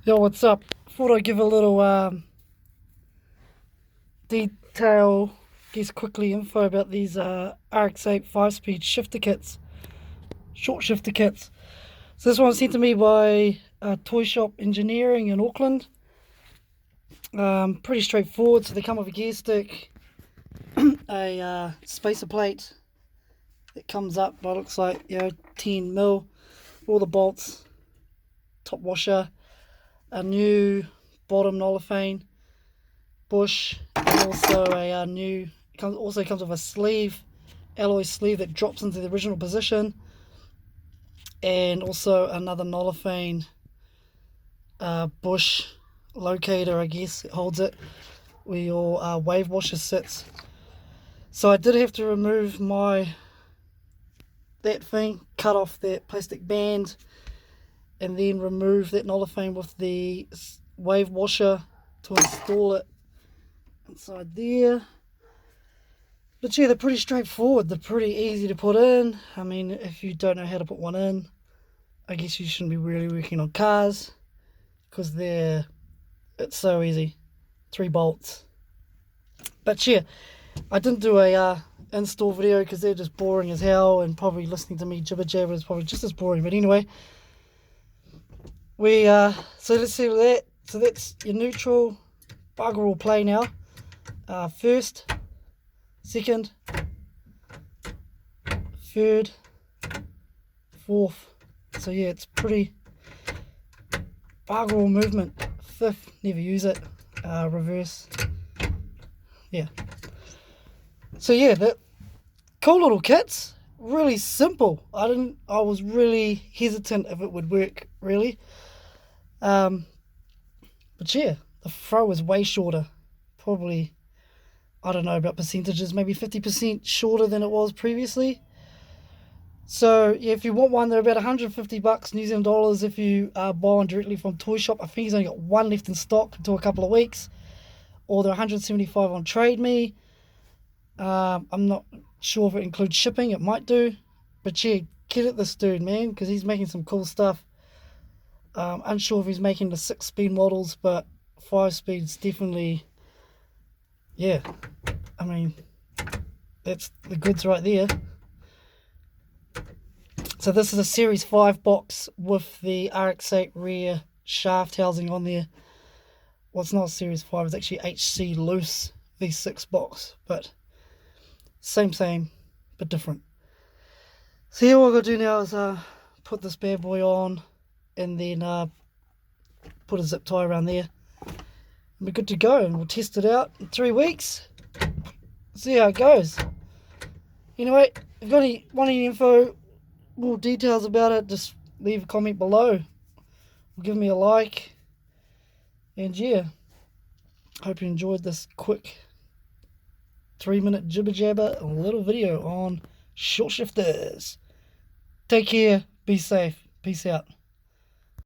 Yo, what's up? Thought I'd give a little detail, quickly info about these RX-8 5-speed shifter kits, short shifter kits. So this one's sent to me by Toy Shop Engineering in Auckland. Pretty straightforward. So they come with a gear stick, a spacer plate that comes up, but it looks like 10mm, all the bolts, top washer, a new bottom nollophane bush, and also a new also comes with a sleeve, alloy sleeve that drops into the original position, and also another nollophane bush locator, I guess it holds it where your wave washer sits. So I did have to remove that thing, cut off that plastic band, and then remove that nollophane with the wave washer to install it inside there. But yeah, they're pretty straightforward. They're pretty easy to put in. I mean, if you don't know how to put one in, I guess you shouldn't be really working on cars, because it's so easy. 3 bolts. But yeah, I didn't do a install video because they're just boring as hell, and probably listening to me jibber jabber is probably just as boring. But anyway, so let's see that. So that's your neutral. Bugger all play now. First, second, third, fourth. So yeah, it's pretty bugger all movement. Fifth, never use it. Reverse. Yeah. So yeah, that cool little kits. Really simple. I was really hesitant if it would work, really. But yeah, the throw is way shorter. Probably, I don't know about percentages, maybe 50% shorter than it was previously. So yeah, if you want one, they're about $150 New Zealand dollars if you buy one directly from Toy Shop. I think he's only got one left in stock until a couple of weeks. Or they're $175 on Trade Me. I'm not sure if it includes shipping. It might do. But yeah, get at this dude, man, because he's making some cool stuff. Unsure if he's making the 6-speed models, but 5-speed's definitely, yeah. I mean, that's the goods right there. So this is a Series 5 box with the RX-8 rear shaft housing on there. Well, it's not Series 5, it's actually HC loose V6 box, but same, but different. So here what I've got to do now is put this bad boy on, and then put a zip tie around there, and we're good to go, and we'll test it out in 3 weeks, see how it goes. Anyway, if you want any info, more details about it, just leave a comment below, or give me a like. And yeah, hope you enjoyed this quick 3-minute jibber jabber little video on short shifters. Take care, be safe, peace out.